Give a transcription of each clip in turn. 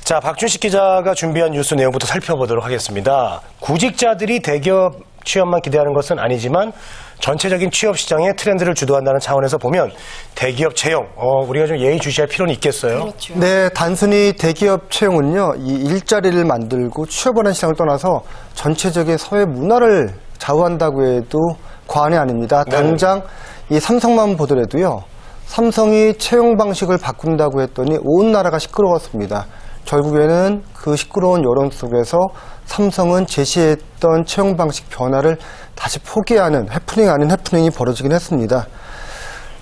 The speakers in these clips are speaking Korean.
자, 박준식 기자가 준비한 뉴스 내용부터 살펴보도록 하겠습니다. 구직자들이 대기업 취업만 기대하는 것은 아니지만 전체적인 취업 시장의 트렌드를 주도한다는 차원에서 보면 대기업 채용, 우리가 좀 예의주시할 필요는 있겠어요. 그렇죠. 네, 단순히 대기업 채용은요, 이 일자리를 만들고 취업하는 시장을 떠나서 전체적인 사회 문화를 좌우한다고 해도 과언이 아닙니다. 네. 당장 이 삼성만 보더라도요, 삼성이 채용 방식을 바꾼다고 했더니 온 나라가 시끄러웠습니다. 결국에는 그 시끄러운 여론 속에서 삼성은 제시했던 채용 방식 변화를 다시 포기하는 해프닝 아닌 해프닝이 벌어지긴 했습니다.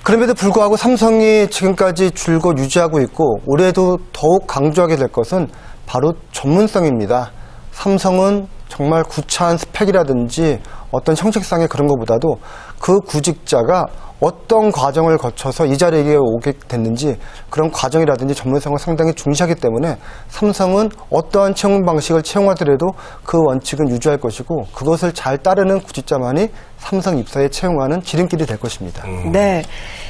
그럼에도 불구하고 삼성이 지금까지 줄곧 유지하고 있고 올해도 더욱 강조하게 될 것은 바로 전문성입니다. 삼성은 정말 구차한 스펙이라든지 어떤 형식상의 그런 것보다도 그 구직자가 어떤 과정을 거쳐서 이 자리에 오게 됐는지 그런 과정이라든지 전문성을 상당히 중시하기 때문에 삼성은 어떠한 채용 방식을 채용하더라도 그 원칙은 유지할 것이고 그것을 잘 따르는 구직자만이 삼성 입사에 채용하는 지름길이 될 것입니다. 네.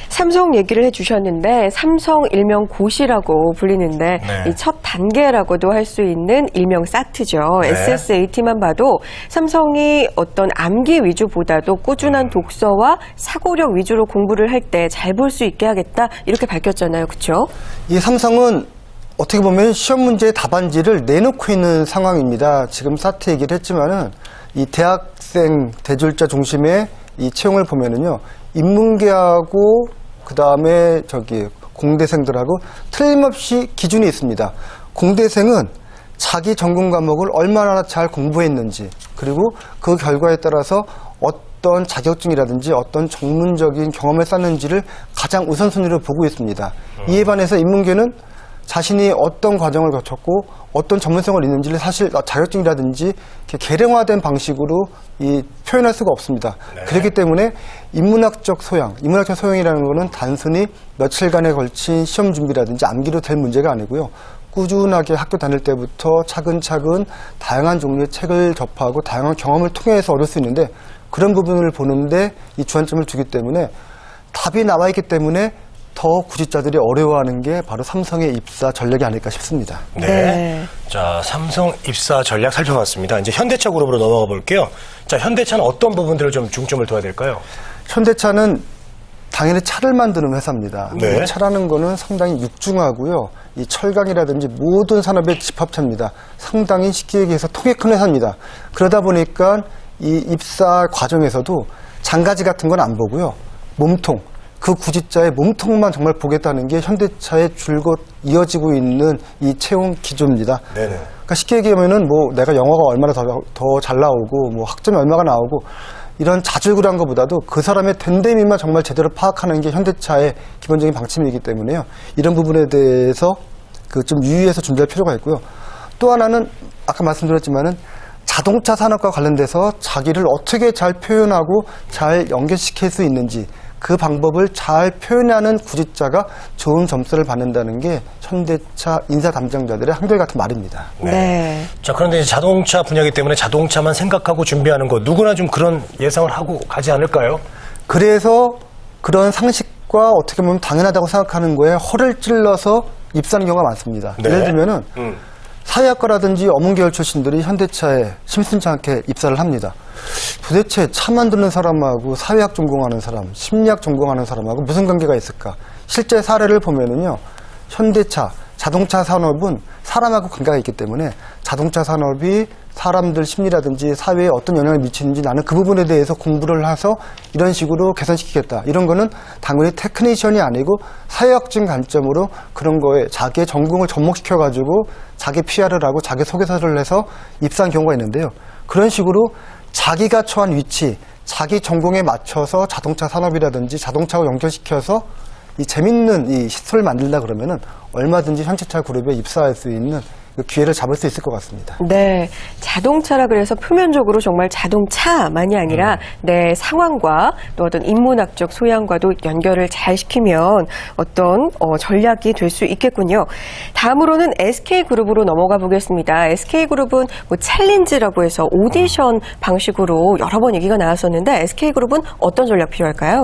삼성 얘기를 해주셨는데 삼성 일명 고시라고 불리는데 네. 이 첫 단계라고도 할 수 있는 일명 사트죠. 네. SSAT만 봐도 삼성이 어떤 암기 위주보다도 꾸준한 독서와 사고력 위주로 공부를 할 때 잘 볼 수 있게 하겠다 이렇게 밝혔잖아요. 그렇죠? 이 삼성은 어떻게 보면 시험 문제의 답안지를 내놓고 있는 상황입니다. 지금 사트 얘기를 했지만은 이 대학생 대졸자 중심의 이 채용을 보면은요, 인문계하고 그 다음에 공대생들하고 틀림없이 기준이 있습니다. 공대생은 자기 전공 과목을 얼마나 잘 공부했는지 그리고 그 결과에 따라서 어떤 자격증이라든지 어떤 전문적인 경험을 쌓는지를 가장 우선순위로 보고 있습니다. 이에 반해서 인문계는 자신이 어떤 과정을 거쳤고 어떤 전문성을 있는지를 사실 자격증이라든지 이렇게 계량화된 방식으로 표현할 수가 없습니다. 네. 그렇기 때문에 인문학적 소양이라는 것은 단순히 며칠간에 걸친 시험 준비라든지 암기로 될 문제가 아니고요. 꾸준하게 학교 다닐 때부터 차근차근 다양한 종류의 책을 접하고 다양한 경험을 통해서 얻을 수 있는데 그런 부분을 보는데 이 주안점을 주기 때문에 답이 나와 있기 때문에 더 구직자들이 어려워하는 게 바로 삼성의 입사 전략이 아닐까 싶습니다. 네. 네. 자, 삼성 입사 전략 살펴봤습니다. 이제 현대차 그룹으로 넘어가 볼게요. 자, 현대차는 어떤 부분들을 좀 중점을 둬야 될까요? 현대차는 당연히 차를 만드는 회사입니다. 네. 차라는 거는 상당히 육중하고요. 이 철강이라든지 모든 산업의 집합체입니다. 상당히 쉽게 얘기해서 통이 큰 회사입니다. 그러다 보니까 이 입사 과정에서도 장가지 같은 건 안 보고요. 몸통, 그 구직자의 몸통만 정말 보겠다는 게 현대차의 줄곧 이어지고 있는 이 채용 기조입니다. 네네. 그러니까 쉽게 얘기하면은 뭐 내가 영어가 얼마나 더 잘 나오고 뭐 학점이 얼마가 나오고 이런 자질구레한 것보다도 그 사람의 됨됨이만 정말 제대로 파악하는 게 현대차의 기본적인 방침이기 때문에요. 이런 부분에 대해서 좀 유의해서 준비할 필요가 있고요. 또 하나는 아까 말씀드렸지만은 자동차 산업과 관련돼서 자기를 어떻게 잘 표현하고 잘 연결시킬 수 있는지 그 방법을 잘 표현하는 구직자가 좋은 점수를 받는다는 게 현대차 인사 담당자들의 한결같은 말입니다. 네. 네. 자, 그런데 이제 자동차 분야이기 때문에 자동차만 생각하고 준비하는 거 누구나 좀 그런 예상을 하고 가지 않을까요? 그래서 그런 상식과 어떻게 보면 당연하다고 생각하는 거에 허를 찔러서 입사하는 경우가 많습니다. 네. 예를 들면은 사회학과라든지 어문계열 출신들이 현대차에 심심치 않게 입사를 합니다. 도대체 차 만드는 사람하고 사회학 전공하는 사람, 심리학 전공하는 사람하고 무슨 관계가 있을까? 실제 사례를 보면은요, 현대차, 자동차 산업은 사람하고 관계가 있기 때문에 자동차 산업이 사람들 심리라든지 사회에 어떤 영향을 미치는지 나는 그 부분에 대해서 공부를 해서 이런 식으로 개선시키겠다. 이런 거는 당연히 테크니션이 아니고 사회학적인 관점으로 그런 거에 자기의 전공을 접목시켜가지고 자기 PR을 하고 자기 소개서를 해서 입사한 경우가 있는데요. 그런 식으로 자기가 처한 위치, 자기 전공에 맞춰서 자동차 산업이라든지 자동차와 연결시켜서 이 재밌는 이 시설을 만들다 그러면은 얼마든지 현대차 그룹에 입사할 수 있는 그 기회를 잡을 수 있을 것 같습니다. 네, 자동차라 그래서 표면적으로 정말 자동차만이 아니라 내 상황과 또 어떤 인문학적 소양과도 연결을 잘 시키면 어떤 전략이 될 수 있겠군요. 다음으로는 SK그룹으로 넘어가 보겠습니다. SK그룹은 뭐 챌린지라고 해서 오디션 방식으로 여러 번 얘기가 나왔었는데 SK그룹은 어떤 전략 필요할까요?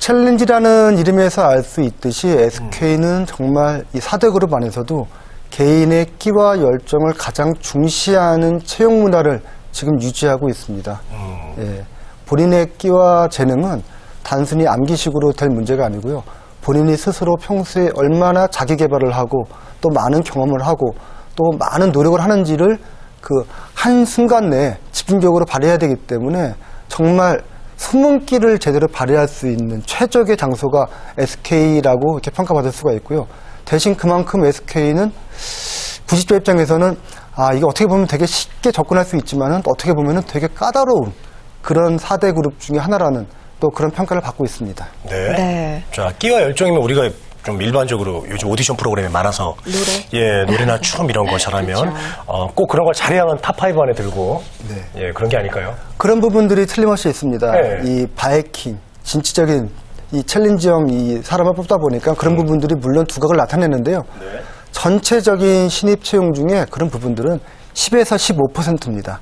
챌린지라는 이름에서 알 수 있듯이 SK는 정말 이 4대 그룹 안에서도 개인의 끼와 열정을 가장 중시하는 채용 문화를 지금 유지하고 있습니다. 예, 본인의 끼와 재능은 단순히 암기식으로 될 문제가 아니고요. 본인이 스스로 평소에 얼마나 자기 개발을 하고 또 많은 경험을 하고 또 많은 노력을 하는지를 그 한순간 내에 집중적으로 발휘해야 되기 때문에 정말 숨은끼를 제대로 발휘할 수 있는 최적의 장소가 SK라고 이렇게 평가받을 수가 있고요. 대신 그만큼 SK는 부직자 입장에서는 이거 어떻게 보면 되게 쉽게 접근할 수 있지만은 어떻게 보면은 되게 까다로운 그런 4대 그룹 중에 하나라는 또 그런 평가를 받고 있습니다. 네. 네. 자, 끼와 열정이면 우리가 좀 일반적으로 요즘 오디션 프로그램이 많아서 노래나 춤 이런 거 잘하면 꼭 그런 걸 잘해야만 탑5 안에 들고 그런 게 아닐까요? 그런 부분들이 틀림없이 있습니다. 네. 이 바이킹, 진취적인 이 챌린지형 이 사람을 뽑다 보니까 그런 부분들이 물론 두각을 나타내는데요. 전체적인 신입 채용 중에 그런 부분들은 10에서 15%입니다.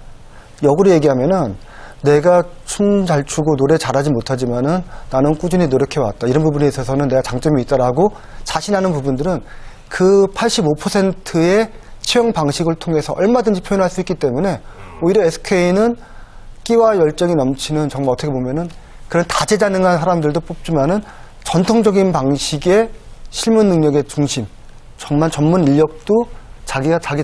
역으로 얘기하면은 내가 춤 잘 추고 노래 잘하지 못하지만은 나는 꾸준히 노력해왔다. 이런 부분에 있어서는 내가 장점이 있다라고 자신하는 부분들은 그 85%의 채용 방식을 통해서 얼마든지 표현할 수 있기 때문에 오히려 SK는 끼와 열정이 넘치는 정말 어떻게 보면은 그런 다재다능한 사람들도 뽑지만은 전통적인 방식의 실무 능력의 중심, 정말 전문 인력도 자기가 자기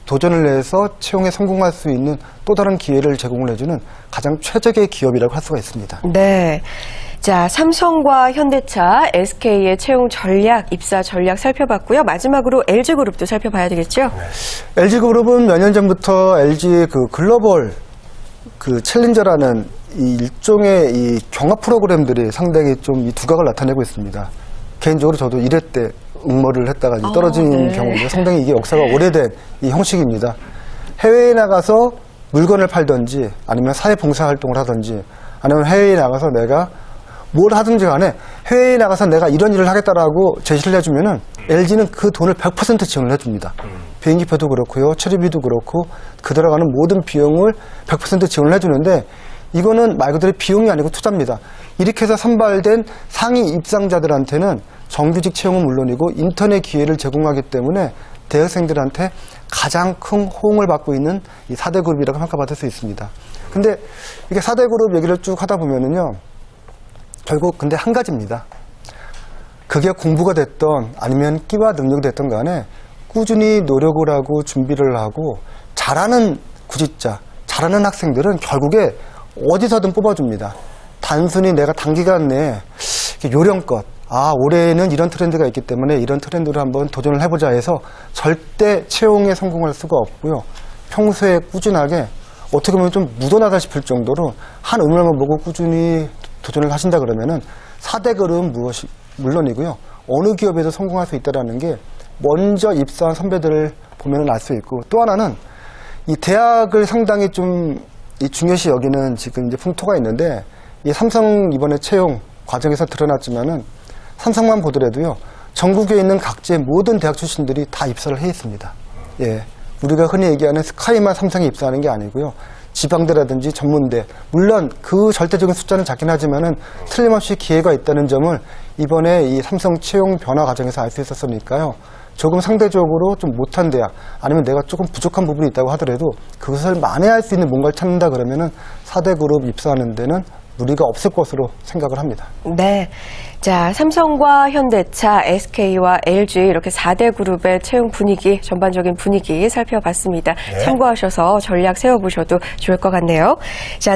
도전을 해서 채용에 성공할 수 있는 또 다른 기회를 제공을 해주는 가장 최적의 기업이라고 할 수가 있습니다. 네. 자, 삼성과 현대차, SK의 채용 전략, 입사 전략 살펴봤고요. 마지막으로 LG그룹도 살펴봐야 되겠죠? LG그룹은 몇 년 전부터 LG 그 글로벌 그 챌린저라는 이 일종의 이 경합 프로그램들이 상당히 좀 이 두각을 나타내고 있습니다. 개인적으로 저도 1회 때 응모를 했다가 이제 떨어진 경우인데 상당히 이게 역사가 오래된 이 형식입니다. 해외에 나가서 물건을 팔든지 아니면 사회봉사활동을 하든지 아니면 해외에 나가서 내가 뭘 하든지 간에 해외에 나가서 내가 이런 일을 하겠다라고 제시를 해주면은 LG는 그 돈을 100% 지원을 해줍니다. 비행기표도 그렇고요. 체류비도 그렇고 그 들어가는 모든 비용을 100% 지원을 해주는데 이거는 말 그대로 비용이 아니고 투자입니다. 이렇게 해서 선발된 상위 입상자들한테는 정규직 채용은 물론이고 인턴의 기회를 제공하기 때문에 대학생들한테 가장 큰 호응을 받고 있는 이 4대 그룹이라고 평가받을 수 있습니다. 근데 이게 4대 그룹 얘기를 쭉 하다 보면은요, 결국 근데 한 가지입니다. 그게 공부가 됐던 아니면 끼와 능력이 됐던 간에 꾸준히 노력을 하고 준비를 하고 잘하는 구직자, 잘하는 학생들은 결국에 어디서든 뽑아줍니다. 단순히 내가 단기간 내에 요령껏 올해는 이런 트렌드가 있기 때문에 이런 트렌드로 한번 도전을 해보자 해서 절대 채용에 성공할 수가 없고요. 평소에 꾸준하게 어떻게 보면 좀 묻어나다 싶을 정도로 한 의문만 보고 꾸준히 도전을 하신다 그러면은 4대 그룹은 무엇이 물론이고요. 어느 기업에도 성공할 수 있다는 게 먼저 입사한 선배들을 보면은 알 수 있고 또 하나는 이 대학을 상당히 좀 이 중요시 여기는 지금 이제 풍토가 있는데 이 삼성 이번에 채용 과정에서 드러났지만은 삼성만 보더라도요, 전국에 있는 각지의 모든 대학 출신들이 다 입사를 해 있습니다. 예. 우리가 흔히 얘기하는 스카이만 삼성에 입사하는 게 아니고요. 지방대라든지 전문대, 물론 그 절대적인 숫자는 작긴 하지만은 틀림없이 기회가 있다는 점을 이번에 이 삼성 채용 변화 과정에서 알 수 있었으니까요. 조금 상대적으로 좀 못한 대학, 아니면 내가 조금 부족한 부분이 있다고 하더라도 그것을 만회할 수 있는 뭔가를 찾는다 그러면은 4대 그룹 입사하는 데는 무리가 없을 것으로 생각을 합니다. 네. 자, 삼성과 현대차, SK와 LG 이렇게 4대 그룹의 채용 분위기, 전반적인 분위기 살펴봤습니다. 참고하셔서 전략 세워보셔도 좋을 것 같네요. 자,